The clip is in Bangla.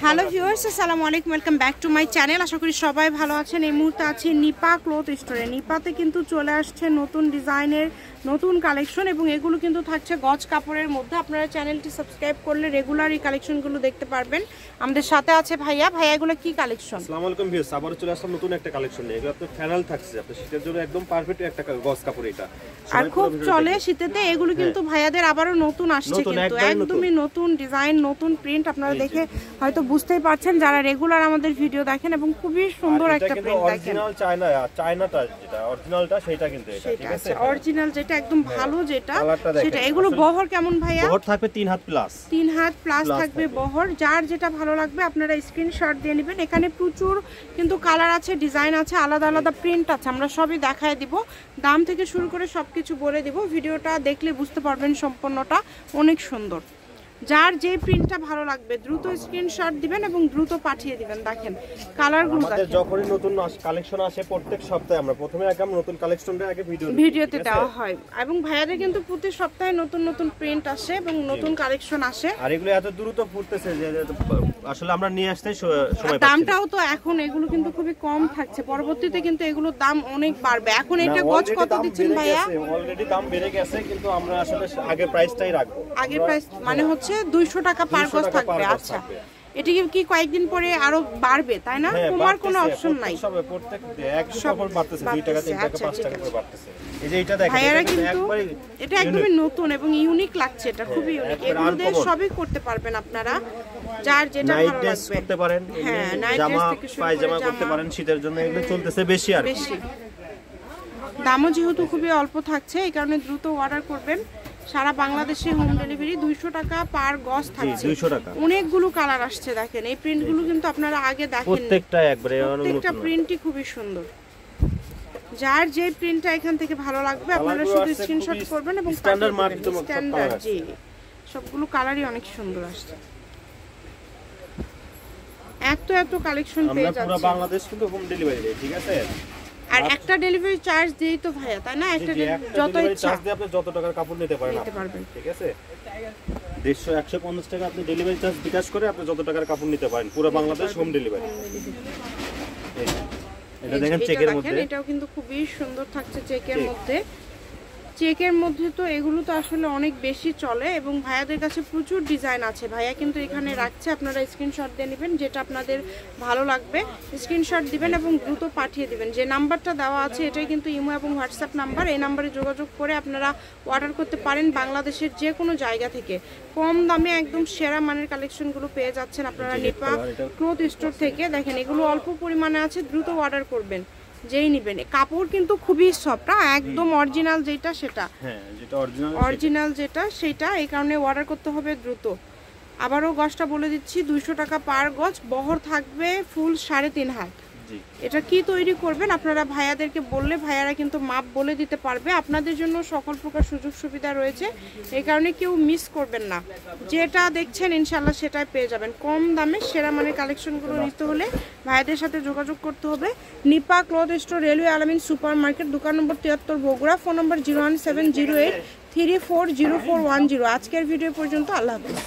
হ্যালো ভিউয়ার্স, আসসালামু আলাইকুম, welcome back to my channel. আশা করি সবাই ভালো আছেন। এই মুহূর্তে আছি নিপা ক্লথ স্টোরে। নিপাতে কিন্তু চলে আসছে নতুন ডিজাইনের নতুন কালেকশন এবং এগুলো কিন্তু থাকছে গজ কাপড়ের মধ্যে। আপনারা চ্যানেলটি সাবস্ক্রাইব করলে রেগুলার এই কালেকশনগুলো দেখতে পারবেন। আমাদের সাথে আছে ভাইয়া। ভাইয়া এগুলো কি কালেকশন? আসসালামু আলাইকুম ভিউয়ার্স, আবার চলে আসলাম নতুন একটা কালেকশন নিয়ে। এগুলো আপনার ফ্যানাল থাকছে, আপনার শীতের জন্য একদম পারফেক্ট একটা গজ কাপড়। এটা আর খুব চলে শীতেতে। এগুলো কিন্তু ভাইয়াদের আবারও নতুন আসছে, কিন্তু একদমই নতুন ডিজাইন, নতুন প্রিন্ট। আপনারা দেখে হয়তো বুঝতেই পারছেন যারা রেগুলার আমাদের ভিডিও দেখেন, এবং খুবই সুন্দর একটা প্রিন্ট দেখেন। অরিজিনাল চায়নাটা যেটা অরিজিনালটা সেটা কিন্তু এটা ঠিক আছে। অরিজিনাল যেটা একদম ভালো যেটা সেটা। এগুলো বহর কেমন ভাইয়া? বহর থাকবে 3 হাত প্লাস। 3 হাত প্লাস থাকবে বহর। যার যেটা ভালো লাগবে আপনারা স্ক্রিনশট দিয়ে নেবেন। এখানে প্রচুর কিন্তু কালার আছে, ডিজাইন আছে, আলাদা আলাদা প্রিন্ট আছে। আমরা সবই দেখায় দিব, দাম থেকে শুরু করে সবকিছু বলে দিব। ভিডিওটা দেখলে বুঝতে পারবেন সম্পূর্ণটা অনেক সুন্দর। যার যে প্রিন্টটা ভালো লাগবে দ্রুত স্ক্রিনশট দিবেন এবং দ্রুত পাঠিয়ে দিবেন। দেখেন কালারগুলো, আমাদের যখনই নতুন কালেকশন আসে প্রত্যেক সপ্তাহে আমরা প্রথমে একদম নতুন কালেকশনটা আগে ভিডিওতে দেওয়া হয়, এবং ভাইয়াদের কিন্তু প্রতি সপ্তাহে নতুন নতুন প্রিন্ট আসে এবং নতুন কালেকশন আসে। আর এগুলো এত দ্রুত ফুটতেছে যে আসলে আমরা নিয়ে আসতে সময় পাচ্ছি না। দামটাও তো এখন এগুলো কিন্তু খুবই কম থাকছে, পরবর্তীতে কিন্তু এগুলোর দাম অনেক বাড়বে। এখন এটা গজ কত দিচ্ছেন ভাইয়া? অলরেডি দাম বেড়ে গেছে, কিন্তু আমরা আসলে আগে প্রাইসটাই রাখবো। আগে প্রাইস মানে হচ্ছে 200 টাকা পার গজ থাকবে। আচ্ছা, এটা কি কয়েকদিন পরে আরো বাড়বে তাই না? কমার কোনো অপশন নাই। সবে প্রত্যেক এক সফর বাড়তেছে, 2 টাকা 3 টাকা 5 টাকা করে বাড়তেছে। এই যে এটা দেখেন, ভাইয়ারা কিন্তু এটা একদমই নতুন এবং ইউনিক লাগছে। এটা খুবই ইউনিক। এগুলো দিয়ে সবই করতে পারবেন আপনারা, যার যেটা ভালো লাগবে করতে পারেন। হ্যাঁ, নাইট জামা ড্রেস থেকে শুরু করে পায়জামা করতে পারেন। শীতের জন্য এগুলো চলতেছে বেশি। আর বেশি দামও যেহেতু খুবই অল্প থাকছে, এই কারণে দ্রুত অর্ডার করবেন। সারা বাংলাদেশে হোম ডেলিভারি। 200 টাকা পার গজ থাকছে। 200 টাকা। অনেকগুলো কালার আসছে দেখেন। এই প্রিন্টগুলো কিন্তু আপনারা আগে দেখেন, প্রত্যেকটা একবারে প্রত্যেকটা প্রিন্টই খুবই সুন্দর। যার যে প্রিন্টটা এখান থেকে ভালো লাগবে আপনারা শুধু স্ক্রিনশট করবেন এবং স্ট্যান্ডার্ড মার্কেট স্ট্যান্ডার্ড জি সবগুলো কালারই অনেক সুন্দর আসছে। এত কালেকশন পেয়ে যাচ্ছে। আমরা পুরো বাংলাদেশ কিন্তু হোম ডেলিভারি দেই, ঠিক আছে? আর একটা ডেলিভারি চার্জ দিই তো ভাইয়া, তাই না? একটা যত ইচ্ছা চার্জ দিয়ে আপনি যত টাকার কাপড় নিতে পারবেন, ঠিক আছে? 150 টাকা আপনি ডেলিভারি চার্জ বিকাশ করে আপনি যত টাকার কাপড় নিতে পারেন, পুরো বাংলাদেশ হোম ডেলিভারি। এটা দেখেন চেকের মধ্যে, এটাও কিন্তু খুবই সুন্দর থাকছে চেকের মধ্যে। চেকের মধ্যে তো এগুলো তো আসলে অনেক বেশি চলে এবং ভাইয়াদের কাছে প্রচুর ডিজাইন আছে। ভাইয়া কিন্তু এখানে রাখছে, আপনারা স্ক্রিনশট দিয়ে নেবেন। যেটা আপনাদের ভালো লাগবে স্ক্রিনশট দিবেন এবং দ্রুত পাঠিয়ে দিবেন। যে নাম্বারটা দেওয়া আছে এটাই কিন্তু ইমো এবং হোয়াটসঅ্যাপ নাম্বার। এই নাম্বারে যোগাযোগ করে আপনারা অর্ডার করতে পারেন বাংলাদেশের যে কোনো জায়গা থেকে। কম দামে একদম সেরা মানের কালেকশনগুলো পেয়ে যাচ্ছেন আপনারা নিপা ক্লথ স্টোর থেকে। দেখেন এগুলো অল্প পরিমাণে আছে, দ্রুত অর্ডার করবেন যেই নেবেন। কাপড় কিন্তু খুবই সফট, একদম অরিজিনাল যেটা সেটা। হ্যাঁ, যেটা অরিজিনাল যেটা সেটা, এই কারণে অর্ডার করতে হবে দ্রুত। আবারও গজটা বলে দিচ্ছি, 200 টাকা পার গজ। বহর থাকবে ফুল 3.5 হাত। এটা কি তৈরি করবেন আপনারা ভাইয়াদেরকে বললে ভাইয়ারা কিন্তু মাপ বলে দিতে পারবে। আপনাদের জন্য সকল প্রকার সুযোগ সুবিধা রয়েছে, এই কারণে কেউ মিস করবেন না। যেটা দেখছেন ইনশাল্লাহ সেটাই পেয়ে যাবেন কম দামে। সেরা মানের কালেকশনগুলো নিতে হলে ভাইয়াদের সাথে যোগাযোগ করতে হবে। নিপা ক্লথ স্টোর, রেলওয়ে আলামিন সুপার মার্কেট, দোকান নম্বর 73 বগুড়া। ফোন নম্বর 01708340410। আজকের ভিডিও পর্যন্ত। আল্লাহ হাফেজ।